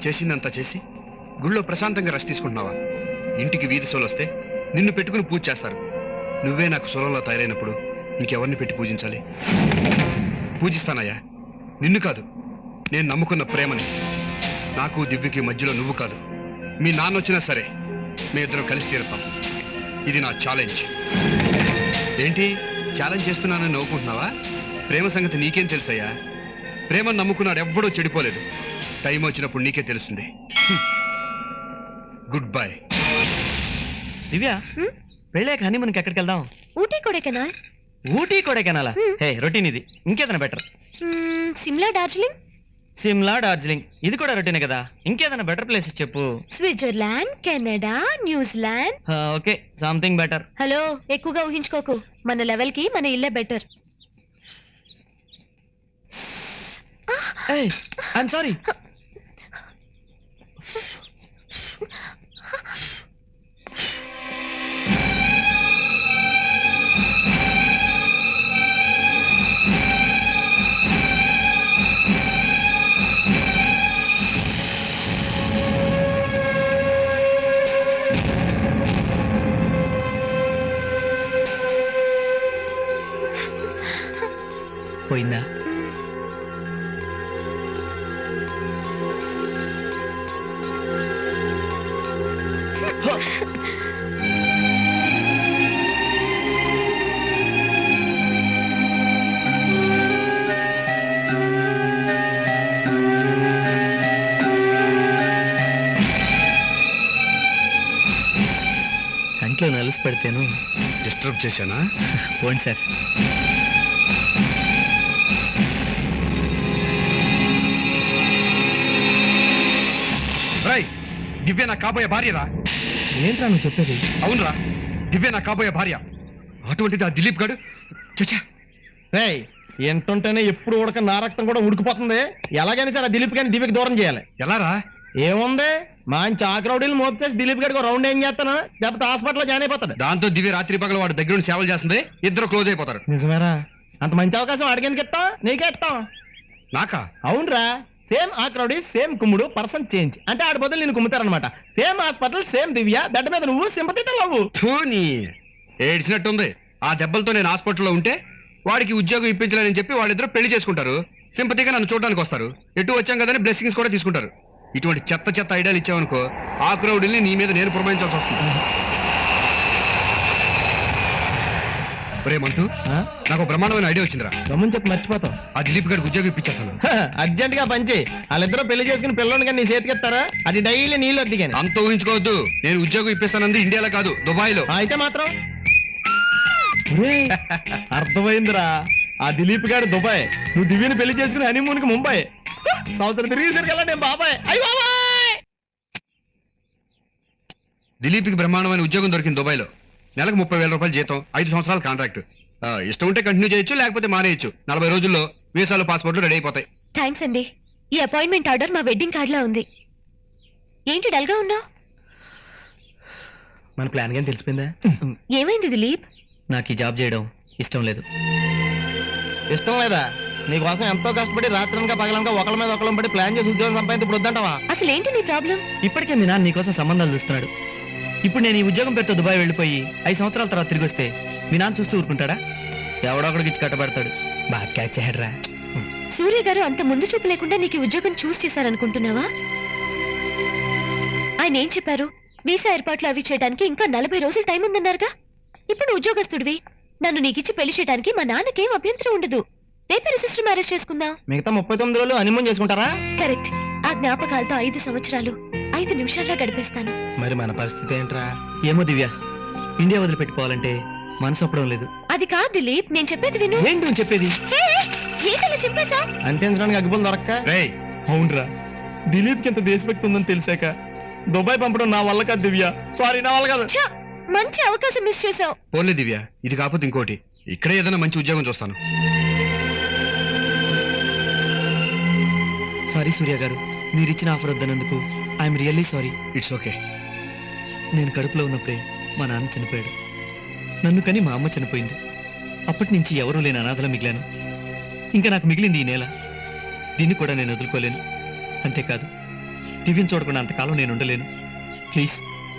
చేసిందంతా చేసి గుళ్ళో ప్రశాంతంగా రెస్ట్ తీసుకుంటున్నావా? ఇంటికి వీధి సోలు వస్తే నిన్ను పెట్టుకుని పూజ చేస్తారు. నువ్వే నాకు సొలంలో తయారైనప్పుడు ఇంకెవరిని పెట్టి పూజించాలి? పూజిస్తానయ్యా, నిన్ను కాదు, నేను నమ్ముకున్న ప్రేమని. నాకు దివ్యకి మధ్యలో నువ్వు కాదు, మీ నాన్న వచ్చినా సరే మీ ఇద్దరం కలిసి తీరుతాం. ఇది నా ఛాలెంజ్. ఏంటి ఛాలెంజ్ చేస్తున్నానని నవ్వుకుంటున్నావా? ప్రేమ సంగతి నీకేం తెలుసయ్యా? ప్రేమను నమ్ముకున్నాడు ఎవ్వడూ చెడిపోలేదు. టైం వచ్చినప్పుడు నీకే తెలుస్తుంది. Good bye. దివ్య, వెళ్ళాక హనీమూన్కి ఎక్కడికి వెళ్దాం? ఊటీ కొడైకెనాల్. ఊటీ కొడైకెనాలా? హే, రొటీన్ ఇది. ఇంకేదైనా బెటర్? సిమ్లా, డార్జిలింగ్. సిమ్లా, డార్జిలింగ్ ఇది కూడా రొటీనే కదా. ఇంకేదైనా బెటర్ ప్లేసెస్ చెప్పు. Switzerland, Canada, New Zealand. Okay, something better. Hello, ఎక్కువగా ఊహించుకోకు. మన లెవెల్ కి మన ఇల్లే బెటర్. I'm sorry. పోయిందా? కంట్లో నలుసు పెడితేను డిస్టర్బ్ చేశానా? పోండి సార్. దివ్య నా కాబోయే భార్యరా. ఏంట్రా నువ్వు చెప్పేది? అవునరా, దివ్య నా కాబోయే భార్య. అటువంటిది ఆ దిలీప్ గాడు. చచ్చా, ఏంటుంటేనే ఎప్పుడు ఉడక నా రక్తం కూడా ఉడికిపోతుంది. ఎలాగైనా సరే దిలీప్ గారిని దివ్యకి దూరం చేయాలి. ఎలారా? ఏముంది, మంచి ఆక్రౌడీలు మోపు చేసి దిలీప్ గారికి రౌండ్ ఏం చేస్తాను, లేకపోతే హాస్పిటల్లో జాయిన్ అయిపోతాడు. దాంతో దివ్య రాత్రి పగల వాడు దగ్గర సేవలు చేస్తుంది. ఇద్దరు క్లోజ్ అయిపోతారు. నిజమేరా? అంత మంచి అవకాశం అడిగేందుకు ఇస్తాం? నీకే ఇస్తాం. నాకా? అవునరా, సేమ్ ఆక్రౌడీ సేమ్ కుమ్ముడు, పర్సన్ చేంజ్. అంటే ఆడి బదులు నేను కుమ్ముతారనమాట. సేమ్ హాస్పిటల్, సేమ్ దివ్య, బెడ్ మీద నువ్వు, సింపతితో లవ్వు. నీ ఏడ్చినట్టుంది. ఆ దెబ్బలతో నేను హాస్పిటల్లో ఉంటే వాడికి ఉద్యోగం ఇప్పించలేని చెప్పి వాళ్ళిద్దరు పెళ్లి చేసుకుంటారు. సింపతిగా నన్ను చూడడానికి వస్తారు. ఎటు వచ్చాం కదని బ్లెస్సింగ్స్ కూడా తీసుకుంటారు. ఇటువంటి చెత్త చెత్త ఐడియాలు ఇచ్చావనుకో, ఆ క్రౌడ్ని నీ మీద నేను పురమాయించాల్సి వస్తుంది. మంటూ, నాకు బ్రహ్మాండమైన ఐడియా వచ్చిందిరా. గమని చెప్పి మర్చిపోతాం. ఆ దిలీప్ గారికి ఉద్యోగం ఇప్పించేస్తాను. అర్జెంట్ గా పంచి వాళ్ళిద్దరూ పెళ్లి చేసుకుని పిల్లలు కానీ నీ చేతికి ఇస్తారా? అది డైలీ నీళ్ళు వద్దు కానీ. అంత ఊహించుకోవద్దు. నేను ఉద్యోగం ఇప్పిస్తానంది ఇండియాలో కాదు, దుబాయ్ లో. అయితే మాత్రం అర్థమైందిరా. ఆ దిలీప్ గారు దుబాయ్, నువ్వు దివ్యని పెళ్లి చేసుకుని హనీమూన్ కి ముంబై. సంవత్సరం తిరిగేసరికి వెళ్ళా నేను బాబాయ్. అయ్యి బాబాయ్. దిలీప్ కి బ్రహ్మాండమైన ఉద్యోగం దొరికింది దుబాయ్ లో. నెలకు 30,000 రూపాయలు జీతం, 5 సంవత్సరాల కాంట్రాక్ట్. ఇష్టం ఉంటే కంటిన్యూ చేయొచ్చు, లేకపోతే మానేయచ్చు. 40 రోజుల్లో వీసాలు, పాస్పోర్ట్లు రెడీ అయిపోతాయి. థ్యాంక్స్ అండి. ఈ అపాయింట్మెంట్ ఆర్డర్ మా వెడ్డింగ్ కార్డ్ లో ఉంది. ఏంటి డల్ గా ఉన్నావు? మన ప్లాన్ కానీ తెలిసిపోయిందా? ఏమైంది దిలీప్? నాకు ఈ జాబ్ చేయడం ఇష్టం లేదు. ఇష్టం లేదా? నీకోసం ఎంతో కష్టపడి రాత్రనక పగలనక ఒకళ్ళ మీద ఒకళ్ళం పడి ప్లాన్ చేసి ఉద్యోగం సంపాదించి ఇప్పుడు వద్దంటావా? అసలు ఏంటి నీ ప్రాబ్లం? ఇప్పటికే మీ నాన్న నీకోసం సంబంధాలు చూస్తున్నాడు. ఇప్పుడు నేను ఈ ఉద్యోగం పేరుతో దుబాయ్ వెళ్ళిపోయి 5 సంవత్సరాల తర్వాత తిరిగి వస్తే మీ నాన్న చూస్తూ ఊరుకుంటాడా? ఎవడొకడికి ఇచ్చి కట్టబడతాడు. బాగా క్యాచ్ చేయడరా. సూర్య గారు అంత ముందు చూపు లేకుండా నీకు ఉద్యోగం చూస్ చేశారనుకుంటున్నావా? ఆయన ఏం చెప్పారు? వీసా ఏర్పాట్లు అవి చేయడానికి ఇంకా 40 రోజులు టైం ఉందన్నారుగా. ఇప్పుడు ఉద్యోగస్తుడివి. నన్ను నీకిచ్చి పెళ్లి చేయడానికి మా నాన్నకేం అభ్యంతరం ఉండదు. రేపే రిజిస్టర్ మ్యారేజ్ చేసుకుందాం. మిగతా 39 రోజులు హనీమూన్ చేసుకుంటారా? కరెక్ట్. ఆ జ్ఞాపకాలతో 5 సంవత్సరాలు 5 నిమిషాల్లో గడిపేస్తాను. మరి మన పరిస్థితి ఏంట్రా? ఏమో దివ్య, ఇండియా వదిలిపెట్టుకోవాలంటే మనసు ఒప్పడం లేదు. అది కాదు దిలీప్, నేను చెప్పేది విను. ఏంటి నువ్వు చెప్పేది? ఏంటలా చెప్పేశా? అంటించడానికి అగ్గిపులు దొరక్క. అవునరా, దిలీప్ కి ఇంత దేశభక్తి ఉందని తెలిసాక దుబాయ్ పంపడం నా వల్ల కాదు దివ్య. సారీ, నా వల్ల కాదు. మంచి అవకాశం మిస్ చేసావు. పోలే దివ్య, ఇది కాకపోతే ఇంకోటి. ఇక్కడే ఏదైనా మంచి ఉద్యోగం చూస్తాను. సారీ సూర్య గారు, మీరిచ్చిన ఆఫర్ వద్దనందుకు I'm really sorry. It's okay. నేను కడుపులో ఉన్నప్పుడే మా నాన్న చనిపోయాడు. నన్ను కని మా అమ్మ చనిపోయింది. అప్పటి నుంచి ఎవరూ లేని అనాథలా మిగిలాను. ఇంకా నాకు మిగిలింది ఈ నేల. దీన్ని కూడా నేను వదులుకోలేను. అంతేకాదు, టిఫిన్ చూడకుండా అంతకాలం నేను ఉండలేను. ప్లీజ్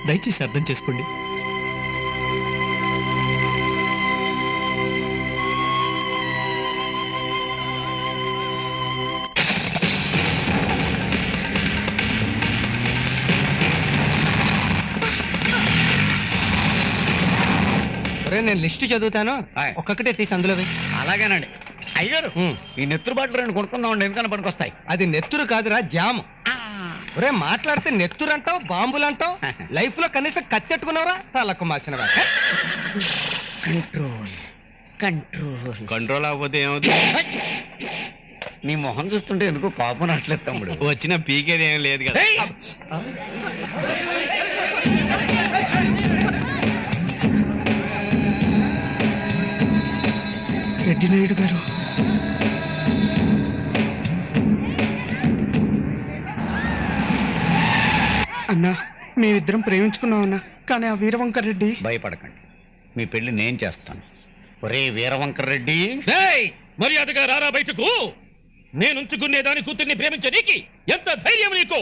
దయచేసి అర్థం చేసుకోండి. నేను లిస్టు చదువుతాను, ఒక్కొక్కటే తీసి అందులో వెయ్యి. అలాగేనండి అయ్యారు. ఈ నెత్తురు బాటలు రెండు కొనుక్కుందామండి, ఎందుకన్నా పనికొస్తాయి. అది నెత్తురు కాదురా, జాము. ఒరే మాట్లాడితే నెత్తురు అంటావు, బాంబులు అంటావు. లైఫ్ లో కనీసం కత్తెట్టుకున్నావురా, తలకు మాసిన కంట్రోల్ కంట్రోల్ కంట్రోల్ అవ్వకపోతే ఏమవుతుంది? నీ మొహం చూస్తుంటే ఎందుకు కోపం రావట్లేదు తమ్ముడు. వచ్చిన పీకేది ఏం లేదు కదా. రెడ్డి నాయుడు గారు, అన్నా మేమిద్దరం ప్రేమించుకున్నాం అన్నా, కానీ ఆ వీరవంకర్ రెడ్డి. భయపడకండి, మీ పెళ్లి నేను చేస్తాను. ఒరే వీరవంకర్ రెడ్డి, మర్యాదగా రారా బయటకు. నేనుంచుకునే దాని కూతుర్ని ప్రేమించనీకి ఎంత ధైర్యం నీకు?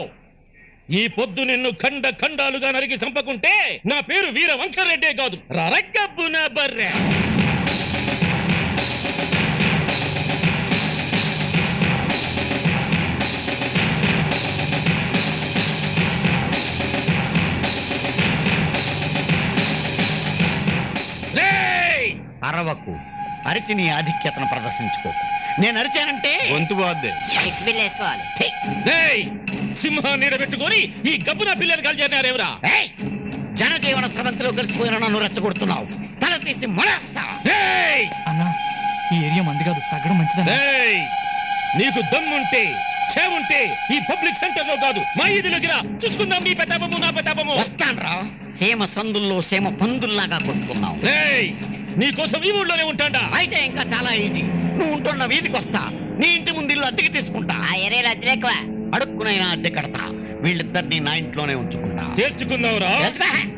ఈ పొద్దు నిన్ను ఖండ ఖండాలుగా నరికి చంపకుంటే నా పేరు వీర వంకరెడ్డే కాదు, రరగబ్బు నా బర్రె. అరవకు, అరిచి నీ ఆధిక్యతను ప్రదర్శించుకోకు. నేను అరిచానంటే గొంతు పోద్ది. ఏయ్, సింహాన్ని నిలబెట్టుకొని ఈ గబ్బున పిల్లలు కలిచారేవరా? జనజీవన స్రవంతిలో కలిసిపోయిన నన్ను రెచ్చగొడుతున్నావు. తల తీసి మొలేస్తా. అన్నా, ఈ ఏరియా మంది కాదు, తగ్గడం మంచిదన్నా. ఏయ్, నీకు దమ్ముంటే చేవుంటే ఈ పబ్లిక్ సెంటర్ లో కాదు, మా ఈదిలోకి రా. చూసుకుందాం నీ పెతాపము నా పెతాపము. వస్తాన్రా. సీమ సందుల్లో సీమ పందుల్లాగా కొట్టుకున్నావు. ఏయ్, నీకోసం ఈ ఊళ్ళోనే ఉంటాడా? అయితే ఇంకా చాలా ఈజీ. నువ్వు ఉంటున్న వీధికి వస్తా, నీ ఇంటి ముందు ఇల్లు అద్దెకి తీసుకుంటా. ఆ ఏరియాలో అద్దె ఎక్కువ, అడుక్కునైనా అద్దె కడతా. వీళ్ళిద్దరిని నా ఇంట్లోనే ఉంచుకుంటా. తేల్చుకుందావురా.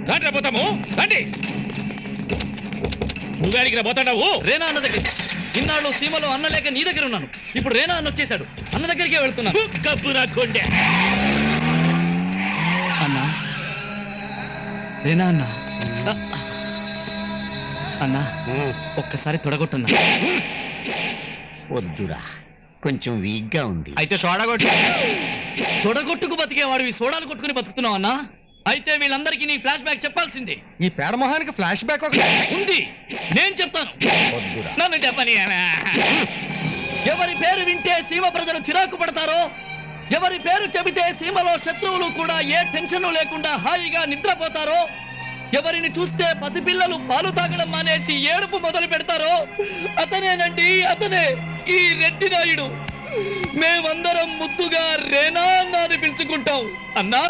రాండి పోతాము, రండి. నువ్వేడికి పోతాడావు? రేనా అన్న దగ్గర ఇన్నాళ్ళు సీమలో అన్న లేక నీ దగ్గర ఉన్నాను. ఇప్పుడు రేనా అన్న వచ్చేసాడు, అన్న దగ్గరికే వెళ్తున్నాను. కబ్బు నా కొండే. అన్నా, రేనా అన్న, అన్నా ఒక్కసారి తొడగొట్టన్నా. వద్దురా, కొంచెం వీక్ గా ఉంది. అయితే సోడా కొట్టు. తొడగొట్టుకు బతికేవాడివి సోడాలు కొట్టుకుని బతుకుతున్నావు అన్నా. అయితే వీళ్ళందరికీ నీ ఫ్లాష్ బ్యాక్ చెప్పాల్సిందే. ఈ పేడ మొహానికి ఫ్లాష్ బ్యాక్ ఒక ఉంది, నేను చెప్తాను. వద్దురా. నన్ను చెప్పని. ఎవరి పేరు వింటే సీమ ప్రజలు చిరాకు పడతారో, ఎవరి పేరు చెబితే సీమలో శత్రువులు కూడా ఏ టెన్షన్ లేకుండా హాయిగా నిద్రపోతారో, ఎవరిని చూస్తే పసిపిల్లలు పాలు తాగడం మానేసి ఏడుపు మొదలు పెడతారో అతనేనండి, అతనే ఈ రెడ్డి నాయుడు. మేమందరం ముద్దుగా రేనా అన్నా అని పిలుచుకుంటాం. అన్నా,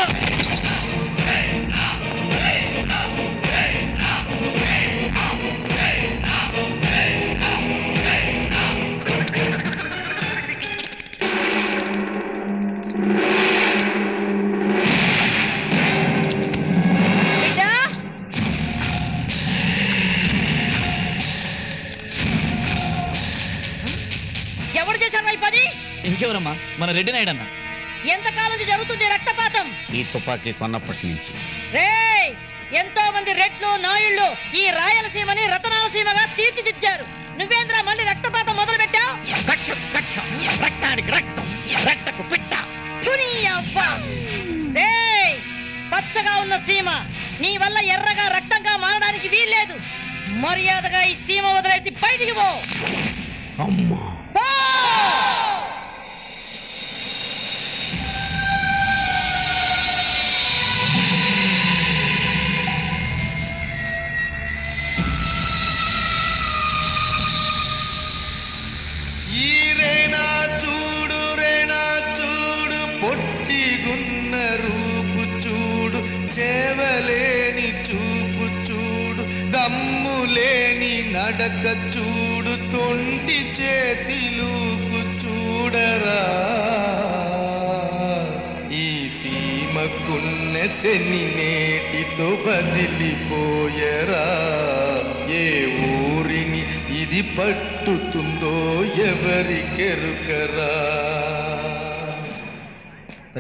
ఎవరు చేశారు ఈ పని? ఇంకెవరమ్మా, మన రెడ్డి నాయుడు అన్న. ఎంతకాలం నుంచి జరుగుతుంది రక్తపాతం? ఈ తుపాకీ కొన్నప్పటి నుంచి. రేయ్, ఎంతో మంది రెడ్లు నాయుళ్ళు ఈ రాయలసీమని రతనాలసీమగా తీర్చిదిద్దారు. నువ్వేంద్ర మళ్ళీ రక్తపాతం మొదలు పెట్టావు? రక్తానికి రక్తం, రక్తకు పిట్ట. పచ్చగా ఉన్న సీమ నీ వల్ల ఎర్రగా రక్తంగా మారడానికి వీల్లేదు. మర్యాదగా ఈ సీమ వదిలేసి బయటికి పో. అమ్మా, పో! రేనా చూడు పొట్టిగున్న రూపు చూడు, చేవలేని చూపు చూడు, దమ్ములేని నడక చూడు, తొంటి చేతిలూపు చూడరా. ఈ సీమకున్న శని నేటితో బదిలిపోయరా. ఏ ఊరిని ఇది పట్టుతుందో ఎవరికెరుకరా.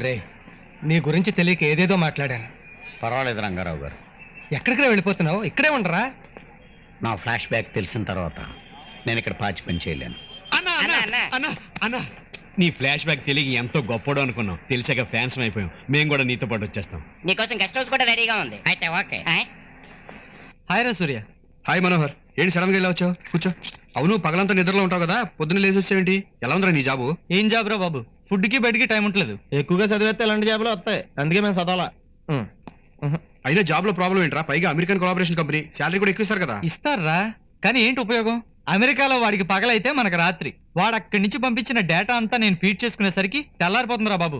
రే, నీ గురించి తెలియక ఏదేదో మాట్లాడాను. పర్వాలేదు రంగారావు గారు. ఎక్కడికి వెళ్ళిపోతున్నావు? ఇక్కడే ఉండరా? నా ఫ్లాష్ బ్యాక్ తెలిసిన తర్వాత నేను ఇక్కడ పాచి పని చేయలేను. అన్నా అన్నా అన్నా అన్నా నీ ఫ్లాష్ బ్యాక్ తెలియక ఎంతో గొప్పడు అనుకున్నాం. తెలిసాక ఫ్యాన్స్ అయిపోయాం. మేము కూడా నీతో పాటు వచ్చేస్తాం. నీకోసం గెస్ట్ హౌస్ కూడా రెడీగా ఉంది. అయితే ఓకే. హాయ్ రా సూర్య. హాయ్ మనోహర్, ఏంటి సడన్ గా ఇలా వచ్చావు? కూర్చో. అవును, పగలంతా నిద్రలో ఉంటావు కదా, పొద్దున్న లేచి వచ్చావేంటి? ఎలా ఉందిరా నీ జాబు? ఏం జాబ్ రా బాబు, ఫుడ్ కి బయటికి టైం ఉండలేదు. ఎక్కువగా చదివేస్తే ఇలాంటి జాబులు వస్తాయి, అందుకే మేము చదవాలా. అయినా జాబ్ లో ప్రాబ్లం ఏంట్రా? పైగా అమెరికన్ కొలాబరేషన్ కంపెనీ, శాలరీ కూడా ఎక్కువ ఇస్తారు కదా. ఇస్తారా, కానీ ఏంటి ఉపయోగం? అమెరికాలో వాడికి పగలైతే మనకు రాత్రి. వాడు అక్కడి నుంచి పంపించిన డేటా అంతా నేను ఫీడ్ చేసుకునేసరికి తెల్లారిపోతుందిరా బాబు.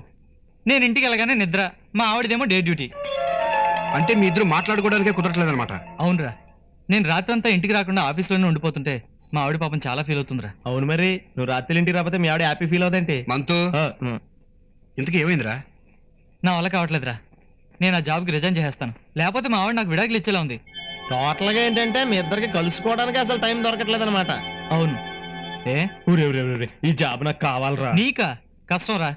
నేను ఇంటికి వెళ్ళగానే నిద్ర, మా ఆవిడదేమో డే డ్యూటీ. అంటే మీ ఇద్దరు మాట్లాడుకోవడానికే కుదరట్లేదు అనమాట. అవునరా, నేను రాత్రంతా ఇంటికి రాకుండా ఆఫీస్లోనే ఉండిపోతుంటే మా ఆవిడ పాపం చాలా ఫీల్ అవుతుందిరా. అవును మరి, నువ్వు రాత్రి ఇంటికి రాకపోతే మీ ఆవిడ హ్యాపీ ఫీల్ అవుతాంటి. మంతు ఇంతకీ ఏమైందిరా? నా వల్ల కావట్లేదురా, నేను ఆ జాబ్కి రిజైన్ చేసేస్తాను. లేకపోతే మా ఆవిడ నాకు విడాకులు ఇచ్చేలా ఉంది. టోటల్ గా ఏంటంటే మీ ఇద్దరికి కలుసుకోవడానికి అసలు టైం దొరకట్లేదు అనమాట. అవును. ఏ ఊరే ఈ జాబ్ నాకు కావాలరా. నీకా? కష్టంరా,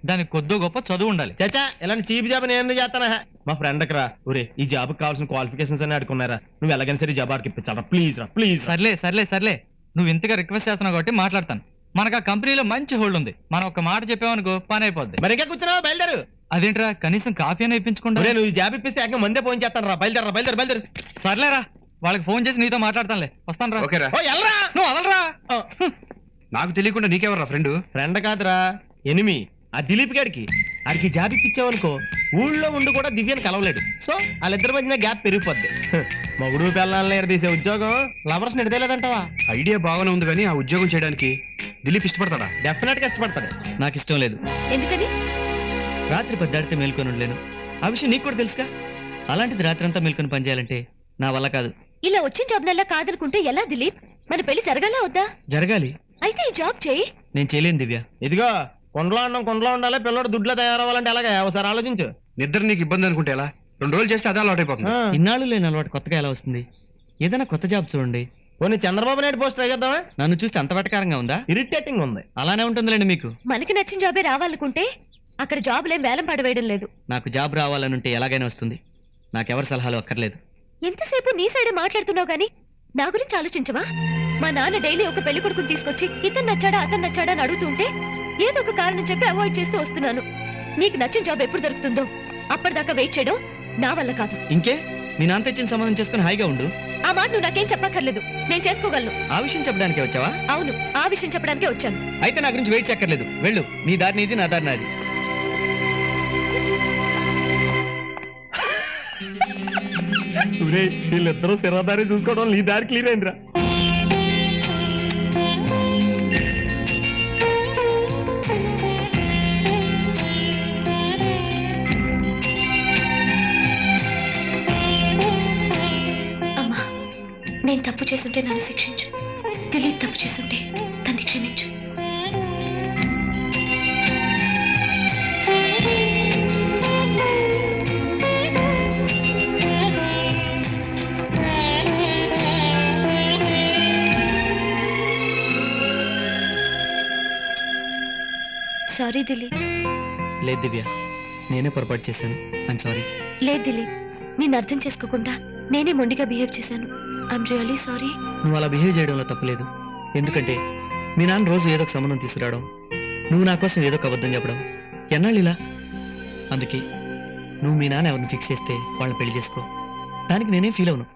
దానికి కొద్దో గొప్ప చదువు ఉండాలి. చచ్చా, ఇలాంటి చీప్ జాబ్ నేను ఎందుకు చేస్తానా? మా ఫ్రెండ్ రా, ఊరే ఈ జాబ్ కావాల్సిన క్వాలిఫికేషన్స్ అని అడుకున్నారా. నువ్వు ఎలాగైనా సరే ఈ జాబ్ ఆడికి ఇప్పించాలరా, ప్లీజ్ రా ప్లీజ్. సర్లే సర్లే సర్లే, నువ్వు ఇంతగా రిక్వెస్ట్ చేస్తున్నావు కాబట్టి మాట్లాడతాను. మనకు ఆ కంపెనీలో మంచి హోల్డ్ ఉంది. మనం ఒక మాట చెప్పామనుకో పని అయిపోద్ది. మరి ఇంకా కూర్చున్నావా? బయలుదేరు. అదేంట్రా, కనీసం కాఫీ అని ఇప్పించకుండా? నువ్వు ఈ జాబ్ ఇప్పిస్తే ఇంకా మందే ఫోన్ చేస్తాను రా. బయలుదేరా బయలుదేరు బయలుదేరు. సర్లేరా, వాళ్ళకి ఫోన్ చేసి నీతో మాట్లాడతానులే. వస్తాను రా. ఓకేరా. ఓ ఎల్రా. నువ్వు వదలరా. నాకు తెలియకుండా నీకెవరా ఫ్రెండ్? ఫ్రెండ్ కాదురా, ఎనిమి. ఆ దిలీప్ గారికి ఆడికి జాబ్ ఇప్పించావనుకో, ఊళ్ళో ఉండి కూడా దివ్యని కలవలేడు. సో వాళ్ళిద్దరి మధ్యన గ్యాప్ పెరిగిపోద్ది. మగుడు పిల్లల్ని తీసే ఉద్యోగం లవర్స్ నిడతలేదంటావా? ఐడియా బాగానే ఉంది, కానీ ఆ ఉద్యోగం చేయడానికి దిలీప్ ఇష్టపడతాడా? డెఫినెట్ గా ఇష్టపడతాడు. నాకు ఇష్టం లేదు. ఎందుకని? రాత్రి పెద్దాడితే మేల్కొని ఉండలేను. ఆ విషయం నీకు కూడా తెలుసుగా. అలాంటిది రాత్రి అంతా మేల్కొని పనిచేయాలంటే నా వల్ల కాదు. ఇలా వచ్చిన జాబ్ నల్లా కాదనుకుంటే ఎలా దిలీప్? మన పెళ్లి జరగాలా వద్దా? జరగాలి. అయితే ఈ జాబ్ చేయి. నేను చేయలేను దివ్య. ఇదిగో కొండలో అన్నం కొండలో ఉండాలి, పిల్లడు దుడ్లో తయారవ్వాలంటే ఎలాగా? ఒకసారి ఆలోచించు. నిద్ర నీకు ఇబ్బంది అనుకుంటే ఎలా? 2 రోజులు చేస్తే అదే అలవాటు అయిపోతుంది. ఇన్నాళ్ళు లేని అలవాటు కొత్తగా ఎలా వస్తుంది? ఏదైనా కొత్త జాబ్ చూడండి. పోనీ చంద్రబాబు నాయుడు పోస్ట్ ట్రై చేద్దామా? నన్ను చూస్తే అంత వెటకారంగా ఉందా? ఇరిటేటింగ్ ఉంది. అలానే ఉంటుందిలేండి మీకు. మనకి నచ్చిన జాబే రావాలనుకుంటే అక్కడ జాబులేం వేలం పడవేయడం లేదు. నాకు జాబ్ రావాలనుంటే ఎలాగైనా వస్తుంది. నాకెవరి సలహాలు అక్కర్లేదు. ఎంతసేపు నీ సైడే మాట్లాడుతున్నావు గానీ నా గురించి ఆలోచించవా? మా నాన్న డైలీ ఒక పెళ్లి కొడుకుని తీసుకొచ్చి ఇతను నచ్చాడా అతను నచ్చాడా అని అడుగుతుంటే ఏదో ఒక కారణం చెప్పి అవాయిడ్ చేస్తూ వస్తున్నాను. నీకు నచ్చిన జాబ్ ఎప్పుడు దొరుకుతుందో అప్పటిదాకా వెయిట్ చేయడం నా వల్ల కాదు. ఇంకే, మీ నాన్న తెచ్చిన సంబంధం చేసుకుని హాయిగా ఉండు. ఆ మాట నువ్వు నాకేం చెప్పక్కర్లేదు, నేను చేసుకోగలను. ఆ విషయం చెప్పడానికే వచ్చావా? అవును, ఆ విషయం చెప్పడానికే వచ్చాను. అయితే నా గురించి వెయిట్ చేయక్కర్లేదు. వెళ్ళు, నీ దారి నీది, నా దారి నాది. వీళ్ళిద్దరూ సిరాదారి చూసుకోవడం నీ దారి క్లియర్ అయిందిరా. అమ్మా, నేను తప్పు చేస్తుంటే నన్ను శిక్షించు. దిలీప్ తప్పు చేస్తుంటే తన్ని క్షమించు. సారీ దిలీప్. లేదు దివ్య, నేనే పొరపాటు చేశాను. I'm sorry. లేదు దిలీప్, నిన్ను అర్థం చేసుకోకుండా నేనే మొండిగా బిహేవ్ చేశాను. I'm really sorry. నువ్వు అలా బిహేవ్ చేయడంలో తప్పులేదు. ఎందుకంటే మీ నాన్న రోజు ఏదో ఒక సంబంధం తీసుకురావడం, నువ్వు నా కోసం ఏదో ఒక అబద్ధం చెప్పడం, ఎన్నాళ్ళు ఇలా. అందుకే నువ్వు మీ నాన్న ఎవరిని ఫిక్స్ చేస్తే వాళ్ళని పెళ్లి చేసుకో. దానికి నేనేం ఫీల్ అవును.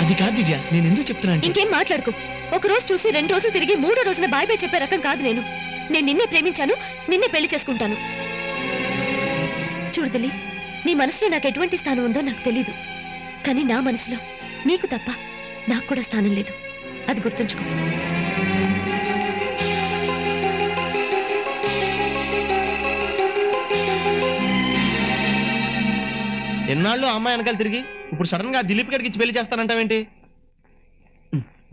అది కాదు దివ్య, నేను ఎందుకు చెప్తున్నాను? ఇంకేం మాట్లాడుకో. ఒక రోజు చూసి 2 రోజులు తిరిగి 3వ రోజున బాయ్ బాయ్ చెప్పే రకం కాదు నేను. నేను నిన్నే ప్రేమించాను, నిన్నే పెళ్లి చేసుకుంటాను. చూడు దిలీప్, నీ మనసులో నాకు ఎటువంటి స్థానం ఉందో నాకు తెలీదు, కానీ నా మనసులో నీకు తప్ప నాకు కూడా స్థానం లేదు. అది గుర్తుంచుకో. ఎన్నాళ్ళు అమ్మాయి వెనకాల తిరిగి ఇప్పుడు సడన్ గా దిలీప్ గడికి ఇచ్చి పెళ్లి చేస్తానంటావేంటి?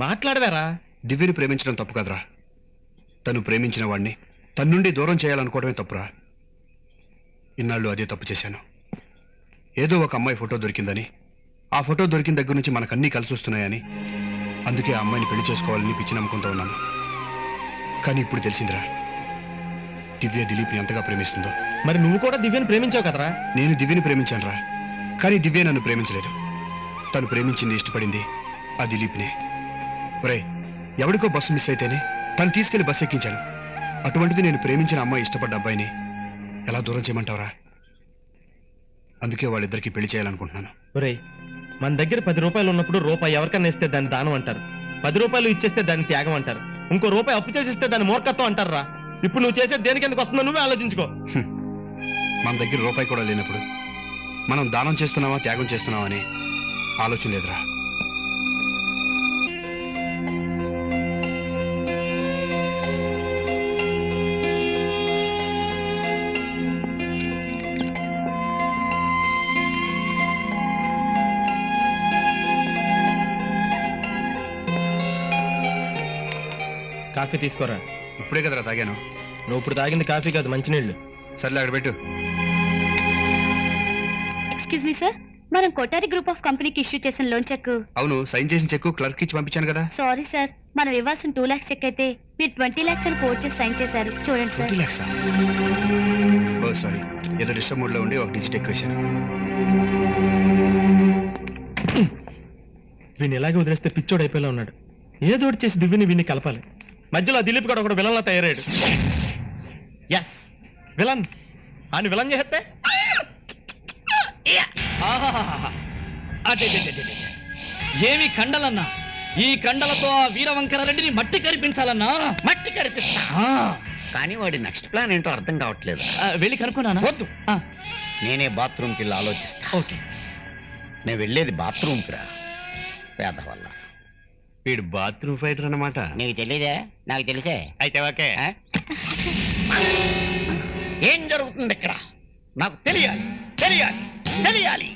మాట్లాడవేరా. దివ్యని ప్రేమించడం తప్పు కదరా. తను ప్రేమించిన వాడిని తన నుండి దూరం చేయాలనుకోవడమే తప్పురా. ఇన్నాళ్ళు అదే తప్పు చేశాను. ఏదో ఒక అమ్మాయి ఫోటో దొరికిందని, ఆ ఫోటో దొరికిన దగ్గర నుంచి మనకన్నీ కలిసి వస్తున్నాయని, అందుకే ఆ అమ్మాయిని పెళ్లి చేసుకోవాలని పిచ్చి నమ్మకంతో ఉన్నాను. కానీ ఇప్పుడు తెలిసిందిరా, దివ్య దిలీప్ని ఎంతగా ప్రేమిస్తుందో. మరి నువ్వు కూడా దివ్యని ప్రేమించావు కదరా? నేను దివ్యని ప్రేమించానురా, కానీ దివ్య నన్ను ప్రేమించలేదు. తను ప్రేమించింది, ఇష్టపడింది ఆ దిలీప్నే. ఒరేయ్, ఎవడికో బస్సు మిస్ అయితేనే తను తీసుకెళ్లి బస్సు ఎక్కించాను. అటువంటిది నేను ప్రేమించిన అమ్మాయి ఇష్టపడ్డ అబ్బాయిని ఎలా దూరం చేయమంటావురా? అందుకే వాళ్ళిద్దరికి పెళ్లి చేయాలనుకుంటున్నాను. ఒరేయ్, మన దగ్గర 10 రూపాయలు ఉన్నప్పుడు రూపాయి ఎవరికన్నా ఇస్తే దాన్ని దానం అంటారు. 10 రూపాయలు ఇచ్చేస్తే దాన్ని త్యాగం అంటారు. ఇంకో రూపాయి అప్పు చేసి ఇస్తే దాన్ని మూర్ఖత్వం అంటారా? ఇప్పుడు నువ్వు చేసేది దేనికి ఎందుకు వస్తుందో నువ్వే ఆలోచించుకో. మన దగ్గర రూపాయి కూడా లేనప్పుడు మనం దానం చేస్తున్నావా త్యాగం చేస్తున్నావా అనే ఆలోచన లేదురా. కాఫీ తీసుకోరా. ఇప్పుడే కదరా తాగాను. నువ్వు ఇప్పుడు తాగింది కాఫీ కాదు, మంచినీళ్ళు. సర్లే అక్కడ పెట్టు. ఎక్స్క్యూజ్ మీ సార్, మనం కోటారి గ్రూప్ ఆఫ్ కంపెనీకి ఇష్యూ చేసిన లోన్ చెక్. అవును, సైన్ చేసిన చెక్కు క్లర్క్ ఇచ్చి పంపించాను కదా. సారీ సార్, మనం ఇవ్వాల్సిన 2 lakhs చెక్ అయితే మీరు 20 lakhs అని కోట్ చేసి సైన్ చేశారు. చూడండి సార్. 20 lakhs? ఓ సారీ, ఏదో డిస్టర్బ్ మూడ్ లో ఉండి ఒక డిజిట్ ఎక్కువ వేశాను. వీడిని ఎలాగే వదిలేస్తే పిచ్చోడు అయిపోయేలా ఉన్నాడు. ఏదో ఒకటి చేసి దివ్యని వీడిని కలపాలి. మధ్యలో ఆ దిలీప్ కూడా ఒకడు విలన్లా తయారయ్యాడు. Yes, villain. అని విలన్ చేస్తే ఆహాహాహా. అడెడెడెడెడె. ఏమి కండలన్నా! ఈ కండలతో ఆ వీరవంకర రెడ్డిని మట్టి కరిపించాలన్నా. మట్టి కనిపిస్తా, ఆ, కానీ వాడి నెక్స్ట్ ప్లాన్ ఏంటో అర్థం కావట్లేదు. వెళ్ళి కనుక్కున్నానా? వద్దు, ఆ, నేనే బాత్రూమ్కి వెళ్ళి ఆలోచిస్తా. ఓకే. నేను వెళ్ళేది బాత్రూమ్కి రా, పేద వల్ల. వీడు బాత్రూమ్ ఫైటర్ అన్నమాట. నీకు తెలీదే? నాకు తెలిసే. అయితే ఓకే. ఆ? ఏం జరుగుతుంది ఇక్కడ? నాకు తెలియాలి, తెలియాలి, తెలియాలి.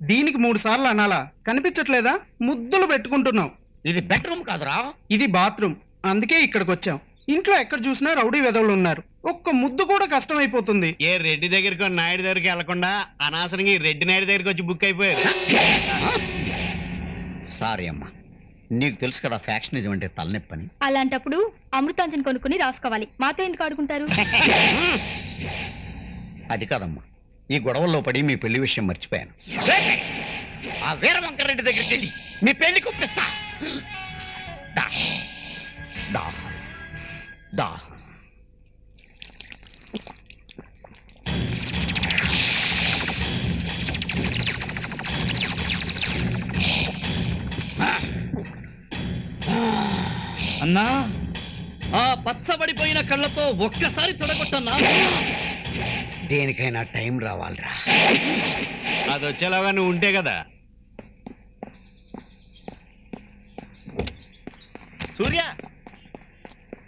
దీనికి 3 సార్లు అనాలా? కనిపించట్లేదా? ముద్దులు పెట్టుకుంటున్నావు. ఇది బెడ్రూమ్ కాదురా, ఇది బాత్రూమ్, అందుకే ఇక్కడికి వచ్చాం. ఇంట్లో ఎక్కడ చూసినా రౌడీ వెధవులు ఉన్నారు. ఒక్క ముద్దు కూడా కష్టం అయిపోతుంది. ఏ రెడ్డి దగ్గరికి నాయుడు దగ్గరికి వెళ్లకుండా అనవసరంగా ఈ రెడ్డి నాయుడు దగ్గరికి వచ్చి బుక్ అయిపోయారు. సారీ అమ్మా, నీకు తెలుసు కదా ఫ్యాక్షనిజం అంటే తలనొప్పని. అలాంటప్పుడు అమృతాంజన్ కొనుక్కుని రాసుకోవాలి. మాతో ఎందుకు ఆడుకుంటారు? అది కాదమ్మా, ఈ గొడవల్లో పడి మీ పెళ్లి విషయం మర్చిపోయాను. ఆ వీరవంకరెడ్డి దగ్గరికి వెళ్ళి మీ పెళ్లి కుప్పిస్తా. దా దా దా. అన్నా, ఆ పచ్చబడిపోయిన కళ్ళతో ఒక్కసారి తొడగొట్టన్నా. దేనికైనా టైం రావాలిరా. అది వచ్చేలాగా నువ్వు ఉంటే కదా. సూర్య,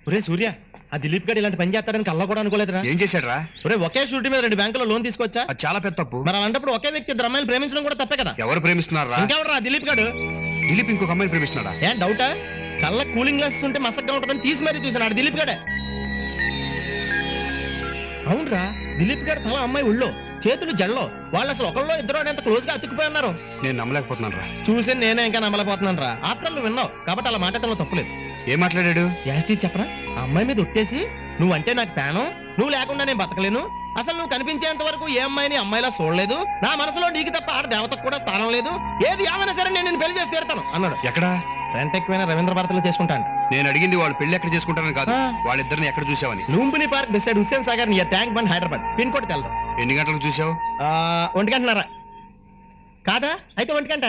ఒరే సూర్య, ఆ దిలీప్ గడ్ ఇలాంటి పని చేస్తాడని కల్లా కూడా అనుకోలేదురా. ఏం చేశాడు రా? ఒరే, ఒకే షూరిటీ మీద 2 బ్యాంకులో లోన్ తీసుకొచ్చా. అది చాలా పెద్ద తప్పు. మరి అలాంటప్పుడు ఒకే వ్యక్తి 2 అమ్మాయిలు ప్రేమించడం కూడా తప్పే కదా. ఎవరు ప్రేమిస్తున్నారా? ఇంకెవరు రా దిలీప్ గడు? దిలీప్ ఇంకొక అమ్మాయిని ప్రేమిస్తున్నాడా? ఏం డౌటా? కళ్ళ కూలింగ్ గ్లాసెస్ ఉంటే మసగ్గా ఉంటుందని తీసి మరీ చూసాను. ఆడు దిలీప్ గడే. అవునరా, దిలీప్ గడ్ తల అమ్మాయి ఉళ్ళో, చేతులు జల్లో. వాళ్ళు అసలు ఒకళ్ళో ఇద్దరు ఎంత క్లోజ్ గా అతుక్కుపోయి ఉన్నారు. నేను నమ్మలేకపోతున్నాను రా. చూసి నేనే ఇంకా నమ్మలేకపోతున్నాను రా. ఆఫ్టర్ నువ్వు విన్నావు కాబట్టి అలా మాట్లాడటంలో తప్పులేదు. ఏం మాట్లాడాడు? యాస్టీ చెప్పరా, ఆ అమ్మాయి మీద ఒట్టేసి నువ్వంటే నాకు ప్రాణం, నువ్వు లేకుండా నేను బతకలేను, అసలు నువ్వు కనిపించేంత వరకు ఏ అమ్మాయిని అమ్మాయిలా చూడలేదు, నా మనసులో నీకు తప్ప ఆడ దేవతకు కూడా స్థానం లేదు, ఏది ఏమైనా సరే నేను నిన్ను పెళ్లి చేసి తీరుతాను అన్నాడు. ఎక్కడా? రెంట్ ఎక్కువైనా రవీంద్ర భారతిలో చేసుకుంటాను. నేను అడిగింది వాళ్ళు పెళ్లి ఎక్కడ చేసుకుంటారని కాదు, ఆ. వాళ్ళిద్దరిని ఎక్కడ చూసావని. Lumbini park beside Hussain Sagar near Tank Bund Hyderabad. Pin code తెల్దాం. ఎన్ని గంటలకు చూసావు? 1 గంటన్నర కాదా? అయితే 1 గంట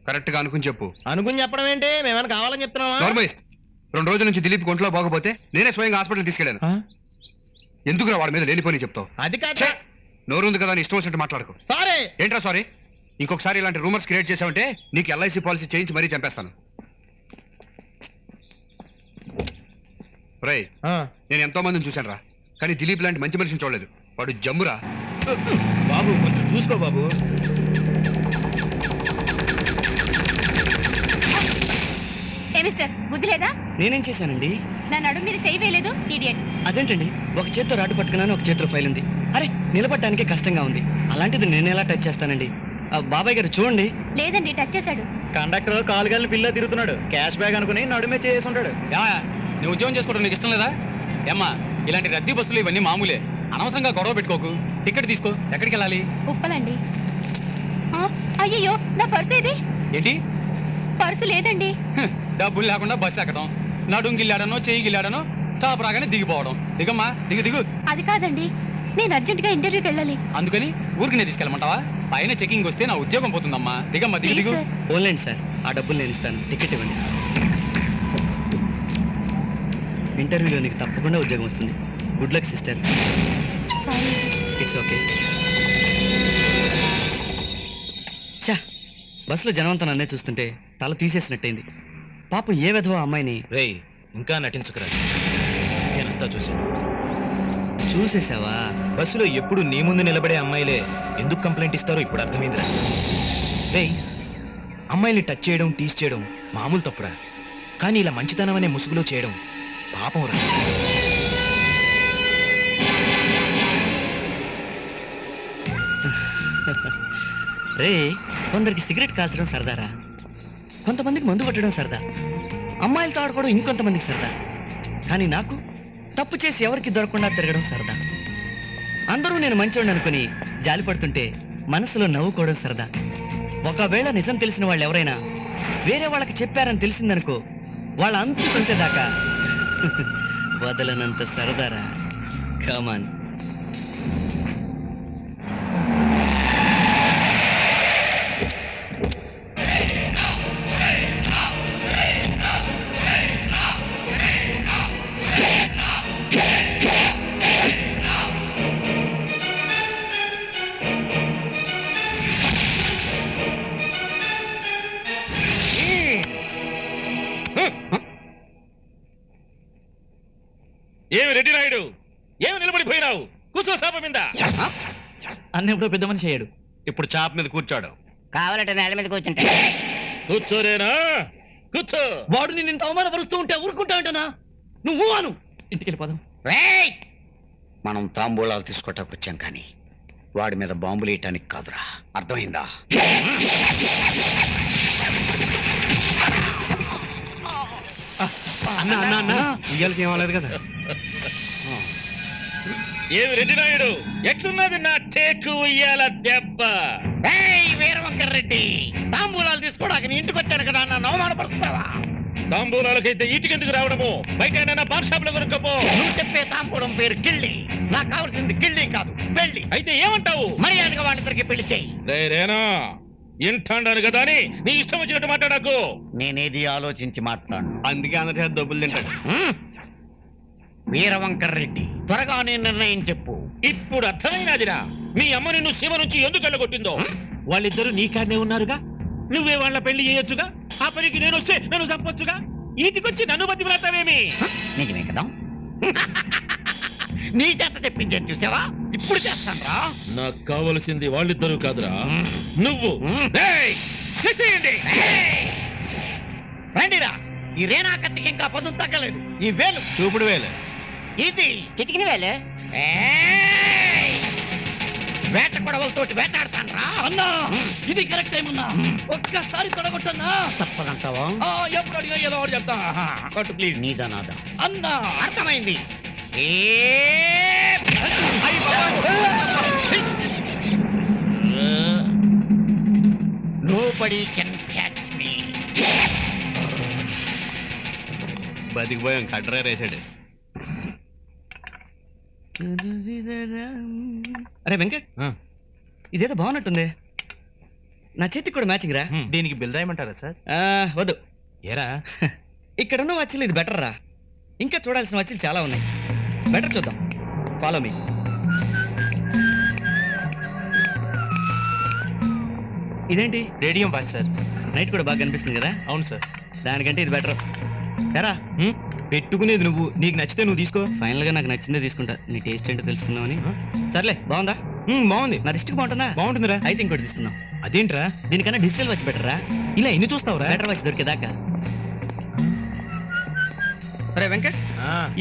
కరెక్ట్ గా అనుకుని చెప్పు. అనుకుని చెప్పడం ఏంటి? మేమైనా కావాలని చెప్తున్నావా? నార్మల్. 2 రోజుల నుంచి దిలీప్ ఒంట్లో బాగపోతే నేనే స్వయంగా హాస్పిటల్ తీసుకెళ్ళాను. ఆ? ఎందుకురా వాడి మీద లేనిపోని చెప్తావు? అది కాదు. నోరుంది కదా అని ఇష్టం వచ్చినట్టు మాట్లాడుకో. సారీ. ఏంట్రా సారీ? ఇంకొకసారి ఇలాంటి రూమర్స్ క్రియేట్ చేసావంటే నీకు LIC పాలసీ చేయించి మరీ చంపేస్తాను. రేయ్, నేను ఎంతో మందిని చూశాను రా, కానీ దిలీప్ లాంటి మంచి మనిషిని చూడలేదు. వాడు జమ్మురా. బాబు కొంచెం చూసుకో బాబు. ఏ మిస్టర్, బుద్ధి లేదా? నేనేం చేశానండి? నా నడుము మీద చెయ్యి వేయలేదు, ఇడియట్. అదేంటండి, ఒక చేత్తో రాడు పట్టుకున్నాను, ఒక చేతిలో ఫైల్ ఉంది. అరే, నిలబడటానికే కష్టంగా ఉంది, అలాంటిది నేను ఎలా టచ్ చేస్తానండి? బాబాయ్ గారు చూడండి. లేదండి, టచ్ చేశాడు. కండక్టర్ కాలుగాలిని పిల్ల తిరుగుతున్నాడు, క్యాష్ బ్యాగ్ అనుకుని నడుమే చేసి ఉంటాడు. నువ్వు ఉద్యోగం చేసుకోవడం నీకు ఇష్టం లేదా? ఏమ్మా, ఇలాంటి రద్దీ బస్సులు ఇవన్నీ మామూలే. అనవసరంగా గొడవ పెట్టుకోకు. టికెట్ తీసుకో. ఎక్కడికి వెళ్ళాలి? ఉప్పలండి. అయ్యో నా పర్స్ ఏది? ఏంటి? పర్సు లేదండి. డబ్బులు లేకుండా బస్సు ఎక్కడం, నడుం గిల్లాడనో చెయ్యి గిల్లాడనో స్టాప్ రాగానే దిగిపోవడం. దిగమ్మా, దిగు దిగు. అది కాదండి, నేను అర్జెంట్ గా ఇంటర్వ్యూకి వెళ్ళాలి. అందుకని ఊరికి తీసుకెళ్ళమంటావా? పైన చెకింగ్ వస్తే నా ఉద్యోగం పోతుందమ్మా. దిగమ్మా, దిగు ప్లీజ్ దిగు. సార్. ఓన్లైన్ సార్, ఆ డబ్బులు నేను ఇస్తాను. టికెట్ ఇవ్వండి. ఇంటర్వ్యూలో నీకు తప్పకుండా ఉద్యోగం వస్తుంది. Good luck sister. Sorry. It's okay. చా, బస్సులో జనవంతం నన్నే చూస్తుంటే తల తీసేసినట్టయింది. పాపం ఏ విధవో అమ్మాయిని. రేయ్, ఇంకా నటించకురా. నేనంతా చూశాను. చూసేసావా? బస్సులో ఎప్పుడు నీ ముందు నిలబడే అమ్మాయిలే ఎందుకు కంప్లైంట్ ఇస్తారో ఇప్పుడు అర్థమైందిరా. రేయ్, అమ్మాయిల్ని టచ్ చేయడం, టీస్ చేయడం మామూలు తప్పురా. కానీ ఇలా మంచితనం అనే ముసుగులో చేయడం పాపం రా. రే, కొందరికి సిగరెట్ కాల్చడం సరదారా, కొంతమందికి మందు కొట్టడం సరదా, అమ్మాయిలతో ఆడుకోవడం ఇంకొంతమందికి సరదా. కానీ నాకు తప్పు చేసి ఎవరికి దొరకకుండా తిరగడం సరదా. అందరూ నేను మంచోడిని అనుకుని జాలి పడుతుంటే మనసులో నవ్వుకోవడం సరదా. ఒకవేళ నిజం తెలిసిన వాళ్ళు ఎవరైనా వేరే వాళ్ళకి చెప్పారని తెలిసిందనుకో, వాళ్ళ అంతు చూసేదాకా వదలనంత సరదారా. కమాన్. ఏమి రెడ్డి నాయుడు, ఏమి నిలబడిపోయినావు? కూర్చో సాప మీద. అన్న ఎప్పుడో పెద్ద మనిషి అయ్యాడు. ఇప్పుడు చాప మీద కూర్చోడు. కావాలంటే నేల మీద కూర్చుంటా. కూర్చోరేనా? కూర్చో. వాడు నిన్ను ఇంత అవమానపరుస్తూ ఉంటే ఊరుకుంటా అంటనా? నువ్వు అను. ఇంటికి వెళ్ళిపోదాం. రేయ్! మనం తాంబూలాలు తీసుకోవటానికి వచ్చాం కానీ వాడి మీద బాంబులు వేయటానికి కాదురా. అర్థమైందా? అన్న అన్న అన్న ఉయ్యాలకి ఏమలేదు కదా. ఏమి రెడ్డి నాయుడు, ఎట్లున్నది నా టేకు ఉయ్యాల దెబ్బ? వీరవంకర్రెడ్డి, తాంబూలాలు తీసుకోవడానికి నీ ఇంటికి వచ్చాను కదా, నన్ను అవమానపరుస్తావా? తాంబూలాలకైతే ఈటికెందుకు రావడము? బయట పాన్ షాప్ లో కొనుక్కోపో. నువ్వు చెప్పే తాంబూలం పేరు కిళ్ళి. నాకు కావాల్సింది కిళ్ళి కాదు, పెళ్లి. అయితే ఏమంటావు? మర్యాదగా వాడిద్దరికి పెళ్లి చేయి. రేనా ఇంటాను కదా అని నీ ఇష్టం వచ్చినట్టు మాట్లాడకు. నేనేది ఆలోచించి మాట్లాడు. అందుకే అందరి చేత డబ్బులు తింటాడు. వీరవంకర్రెడ్డి, త్వరగా నీ నిర్ణయం చెప్పు. ఇప్పుడు అర్థమైనదిరా మీ అమ్మ నిన్ను సీమ నుంచి ఎందుకు వెళ్ళగొట్టిందో. వాళ్ళిద్దరూ నీ కాడనే ఉన్నారుగా, నువ్వే వాళ్ళ పెళ్లి చేయొచ్చుగా. ఆ పనికి నేను వస్తే నన్ను చంపొచ్చుగా. ఈటికొచ్చి నన్ను బతిమలాతావేమి? నిజమే కదా? నీ చేత తెప్పించాను చూసావా? ఇప్పుడు చేస్తాను రా. నాకు కావలసింది వాళ్ళిద్దరూ కాదురా, నువ్వు. రేయ్, చేసేయండి. రండిరా. ఈ రేనా కత్తికి ఇంకా పదును తగ్గలేదు. ఈ వేలు చూపుడు వేలు. ఇది చిటికిన వేలే. వేట కొడవలతోటి వేటాడతాను రా. అన్నా, ఇది కరెక్ట్ టైం అన్నా. ఒక్కసారి తొడగొట్టన్నా. తప్పదంటావా? ఎప్పుడు అడిగా ఏదో ఒకటి చెప్తా. కొట్టు ప్లీజ్. నీదా నాదా? అన్నా, అర్థమైంది. Nobody can catch me. బతికిపోయాం, కట్టరా వేసాడు. అరే వెంకట్, ఇదేదో బాగున్నట్టుంది. నా చేతికి కూడా మ్యాచింగ్ రా. దీనికి బిల్ రాయమంటారా సార్? వద్దు. ఏరా, ఇక్కడున్న వాచ్లు ఇది బెటర్ రా. ఇంకా చూడాల్సిన వాచ్లు చాలా ఉన్నాయి. బెటర్ చూద్దాం. Follow me. ఇదేంటి? Radium watch sir. నైట్ కూడా బాగా కనిపిస్తుంది కదా. అవును సార్. దానికంటే ఇది బెటర్. ఎరా, పెట్టుకునేది నువ్వు, నీకు నచ్చితే నువ్వు తీసుకో. ఫైనల్ గా నాకు నచ్చిందే తీసుకుంటా. నీ టేస్ట్ ఏంటో తెలుసుకుందామని. సర్లే, బాగుందా? బాగుంది. నా రిస్ట్కి బాగుంటుందా? బాగుంటుందిరా. అయితే ఇంకోటి తీసుకుందాం. అదేంట్రా, దీనికన్నా డిజిటల్ వాచ్ బెటర్ రా. ఇలా ఎన్ని చూస్తావురా? Better watch దొరికేదాకా. అరే వెంకట్,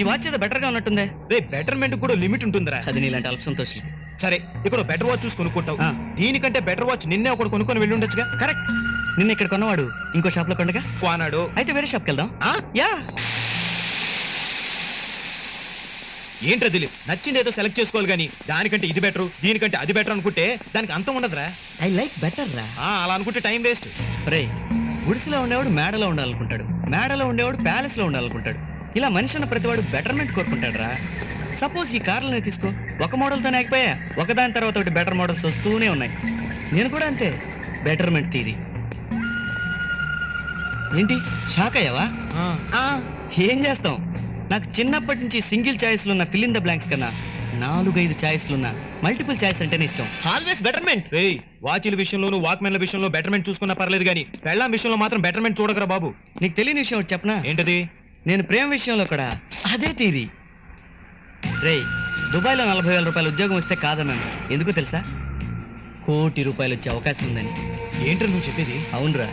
ఈ వాచ్ ఏదో బెటర్ గా ఉన్నట్టుందే. రే, బెటర్మెంట్ కూడా లిమిట్ ఉంటుందిరా. అది నీలాంటి అల్ప సంతోషం. సరే, ఇక్కడ బెటర్ వాచ్ చూసి కొనుక్కుంటావు. దీనికంటే బెటర్ వాచ్ నిన్నే ఒకటి కొనుక్కొని వెళ్ళి ఉండొచ్చుగా. కరెక్ట్. నిన్న ఇక్కడ కొన్నవాడు ఇంకో షాప్ లో కొండగా కొన్నాడు. అయితే వేరే షాప్కి వెళ్దాం. యా. ఏంట్రా దిలీప్ నచ్చింది ఏదో సెలెక్ట్ చేసుకోవాలి కానీ దానికంటే ఇది బెటర్ దీనికంటే అది బెటర్ అనుకుంటే దానికి అంతం ఉండదురా. ఐ లైక్ బెటర్ రా. అలా అనుకుంటే టైం వేస్ట్. రే గుడిసెలో ఉండేవాడు మేడలో ఉండాలనుకుంటాడు, మేడలో ఉండేవాడు ప్యాలెస్ లో ఉండాలనుకుంటాడు. ఇలా మనిషి అన్న ప్రతివాడు బెటర్మెంట్ కోరుకుంటాడు రా. సపోజ్ ఈ కార్లనే తీసుకో, ఒక మోడల్తో అయిపోయా, ఒకదాని తర్వాత ఒకటి బెటర్ మోడల్స్ వస్తూనే ఉన్నాయి. నేను కూడా అంతే, బెటర్మెంట్ తీరి. ఏంటి షాక్ అయ్యావా? ఏం చేస్తాం, నాకు చిన్నప్పటి నుంచి సింగిల్ ఛాయిస్లు ఉన్న ఫిల్ ఇన్ ద బ్లాంక్స్ కన్నా 4-5 ఛాయిస్లు ఉన్న మల్టిపుల్ ఛాయిస్ అంటేనే ఇష్టం. Always betterment. రేయ్ వాచీల విషయంలోను వాక్మెన్ల విషయంలో బెటర్మెంట్ చూసుకున్నా పర్లేదు కానీ పెళ్ళాం విషయంలో మాత్రం బెటర్మెంట్ చూడకరా బాబు. నీకు తెలియని విషయం ఒకటి చెప్పనా? ఏంటది? నేను ప్రేమ విషయంలో కూడా అదే తీరి. రేయ్ దుబాయ్లో 40,000 రూపాయల ఉద్యోగం వస్తే కాదన్నాను. ఎందుకు తెలుసా? ₹1,00,00,000 వచ్చే అవకాశం ఉందని. ఏంట్రా నువ్వు చెప్పేది? అవునరా,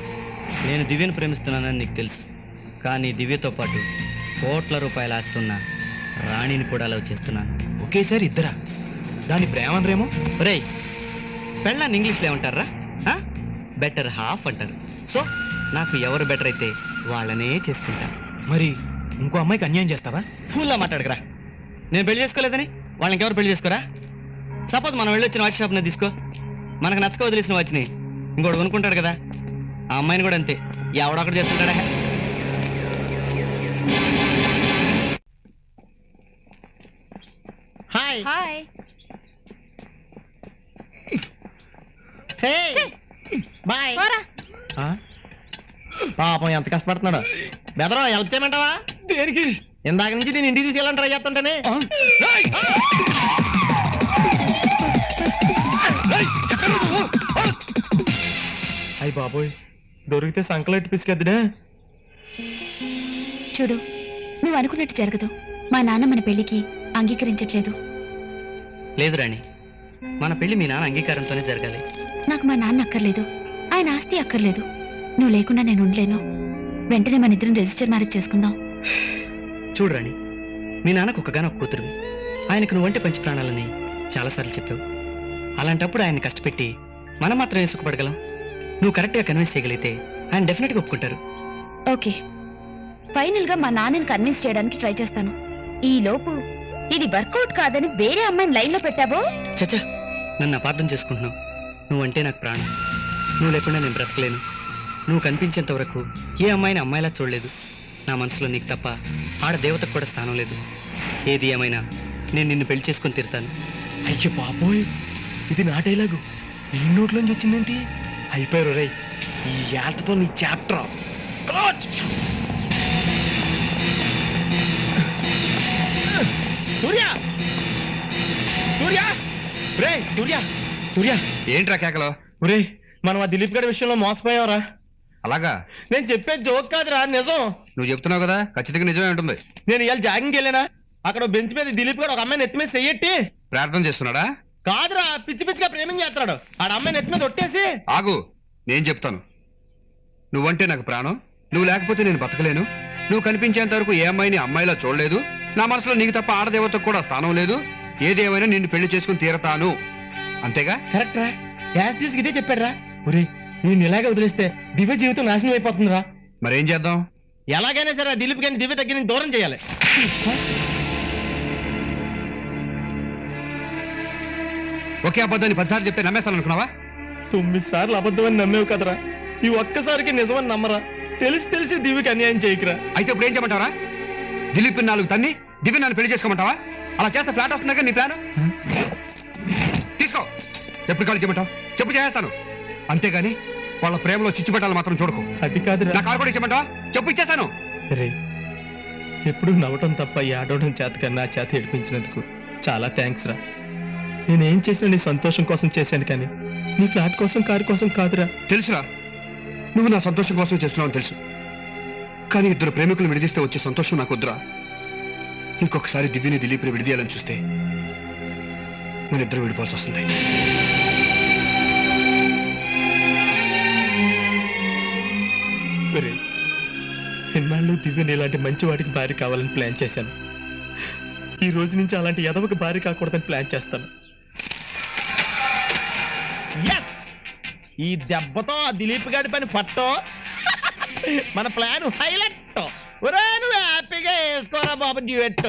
నేను దివ్యను ప్రేమిస్తున్నానని నీకు తెలుసు, కానీ దివ్యతో పాటు ₹1,00,00,000 ఆస్తున్న రాణిని కూడా లవ్ చేస్తున్నాను. ఒకేసారి ఇద్దరా? దాని ప్రేమ అందరేమో. రేయ్ పెళ్ళాన్ని ఇంగ్లీష్లో ఏమంటారా? బెటర్ హాఫ్ అంటారు. సో నాకు ఎవరు బెటర్ అయితే వాళ్ళనే చేసుకుంటా. మరి ఇంకో అమ్మాయికి అన్యాయం చేస్తావా? ఫుల్లా మాట్లాడకరా. నేను పెళ్లి చేసుకోలేదని వాళ్ళని ఇంకెవరు పెళ్లి చేసుకోరా? సపోజ్ మనం వెళ్ళొచ్చిన వాచ్ షాప్ని తీసుకో, మనకు నచ్చక వదిలేసిన వాచ్ని ఇంకోటి కొనుక్కుంటాడు కదా, ఆ అమ్మాయిని కూడా అంతే ఎవడొకటి చేసుకుంటాడా. Hi hi. బాయ్. పాపం ఎంత కష్టపడుతున్నాడు. బెదరా హెల్ప్ చేయమంటావా? దేనికి? ఇందాక నుంచి నేను ఇంటికి తీసుకెళ్ళాలని ట్రై చేస్తుంటానే. అయ్యి బాబోయ్, దొరికితే సంకలెట్టి పిసికెద్దుడే. చూడు, నువ్వు అనుకున్నట్టు జరగదు. మా నాన్న మన పెళ్లికి అంగీకరించట్లేదు. లేదు రాణి, మన పెళ్లి మీ నాన్న అంగీకారంతోనే జరగాలి. నాకు మా నాన్న అక్కర్లేదు, ఆయన ఆస్తి అక్కర్లేదు. నువ్వు లేకుండా నేను ఉండలేను. వెంటనే మన ఇద్దరం రిజిస్టర్ మ్యారేజ్ చేసుకుందాం. చూడు రాణి, మీ నాన్నకు ఒక్కగానొక్క కూతురువి. ఆయనకు నువ్వంటే పంచి ప్రాణాలని చాలాసార్లు చెప్పావు. అలాంటప్పుడు ఆయన్ని కష్టపెట్టి మనం మాత్రమే సుఖపడగలం. నువ్వు కరెక్ట్గా కన్విన్స్ చేయగలిగితే ఆయన డెఫినెట్గా ఒప్పుకుంటారు. ఓకే, ఫైనల్ గా మా నాన్నని కన్విన్స్ చేయడానికి ట్రై చేస్తాను. ఈ లోపు ఇది వర్కౌట్ కాదని వేరే అమ్మాయిని లైన్ లో పెట్టావో. చచ్చా, నన్ను అపార్థం చేసుకుంటున్నావు. నువ్వంటే నాకు ప్రాణం. నువ్వు లేకుండా నేను బ్రతకలేను. నువ్వు కనిపించేంత వరకు ఏ అమ్మాయిని అమ్మాయిలా చూడలేదు. నా మనసులో నీకు తప్ప ఆడ దేవతకు కూడా స్థానం లేదు. ఏది ఏమైనా నేను నిన్ను పెళ్లి చేసుకొని తీరుతాను. అయ్యో బాబోయ్, ఇది నా డైలాగు నీ నోట్లోంచి వచ్చిందేంటి? అయిపోయారు రై, ఈ ఏటతో నీ చాప్టర్ సూర్య. సూర్య రే, సూర్య సూర్య. ఏంట్రా కేకలో? ఒరే, మనం ఆ దిలీప్ గడి విషయంలో మోసపోయావరా. అలాగా? నేను చెప్పే జోక్ కాదురా, నిజం. నువ్వు చెప్తున్నావు కదా, ఖచ్చితంగా నిజమే ఉంటుంది. నేను ఇవాళ జాగింగ్కి వెళ్ళానా, అక్కడ బెంచ్ మీద దిలీప్ గడు ఒక అమ్మాయిని ఎత్తి మీద చెయ్యట్టి ప్రార్థన చేస్తున్నాడా? కాదురా, పిచ్చి పిచ్చిగా ప్రేమించేస్తున్నాడు. ఆడ అమ్మాయిని ఎత్తి మీద ఒట్టేసి. ఆగు, నేను చెప్తాను. నువ్వంటే నాకు ప్రాణం. నువ్వు లేకపోతే నేను బతకలేను. నువ్వు కనిపించేంత వరకు ఏ అమ్మాయిని అమ్మాయిలా చూడలేదు. నా మనసులో నీకు తప్ప ఆడదేవతకు కూడా స్థానం లేదు. ఏదేమైనా నిన్ను పెళ్లి చేసుకుని తీరతాను, అంతేగా? కరెక్ట్ రా, యాజ్ డీస్ ఇదే చెప్పాడు రా. ఒరే, నేను ఇలాగే వదిలేస్తే దివ్య జీవితం నాశనం అయిపోతుందిరా. మరేం చేద్దాం? ఎలాగైనా సరే ఆ దిలీప్ గారిని దివ్య దగ్గర నుంచి దూరం చేయాలి. ఒకే అబద్ధాన్ని 10 సార్లు చెప్తే నమ్మేస్తాను అనుకున్నావా? 9 సార్లు అబద్ధమని నమ్మేవు కదరా, ఈ ఒక్కసారికి నిజమని నమ్మరా. తెలిసి తెలిసి దివ్యకి అన్యాయం చేయకురా. అయితే ఇప్పుడు ఏం చేయమంటావరా? దిలీప్ 4 తన్ని దివ్య నన్ను పెళ్లి చేసుకోమంటావా? అలా చేస్తే ఫ్లాట్ వస్తుందా నీ ప్లాన్? తీసుకో, ఎప్పుడు కాల్ చేయమంటావు చెప్పు, చేస్తాను. అంతేగాని వాళ్ళ ప్రేమలో చిచ్చు పెట్టాలి మాత్రం చూడకు. అది కాదురా. నా కాల్ కూడా ఇచ్చేమంటావా? చెప్పు, ఇచ్చేస్తాను. రే, ఎప్పుడు నవ్వటం తప్ప ఈ ఆడవడం చేత కన్నా చేత ఏడిపించినందుకు చాలా థ్యాంక్స్ రా. నేనేం చేసినా నీ సంతోషం కోసం చేశాను, కానీ నీ ఫ్లాట్ కోసం కారు కోసం కాదురా. తెలుసురా, నువ్వు నా సంతోషం కోసం చేస్తున్నావు తెలుసు. కానీ ఇద్దరు ప్రేమికులు విడిదిస్తే వచ్చే సంతోషం నాకు వద్దురా. ఇంకొకసారి దివ్యని దిలీప్ని విడిదీయాలని చూస్తే మన ఇద్దరు విడిపోవాల్సి వస్తుంది. సినిమాల్లో దివ్యని ఇలాంటి మంచి వాడికి భార్య కావాలని ప్లాన్ చేశాను. ఈ రోజు నుంచి అలాంటి ఎదవకి భార్య కాకూడదని ప్లాన్ చేస్తాను. ఈ దెబ్బతో ఆ దిలీప్ గారి పని పట్టో, మన ప్లాన్ హైలైట్. ఒరే, నువ్వు హ్యాపీగా వేసుకోరా బాబు డ్యూయెట్.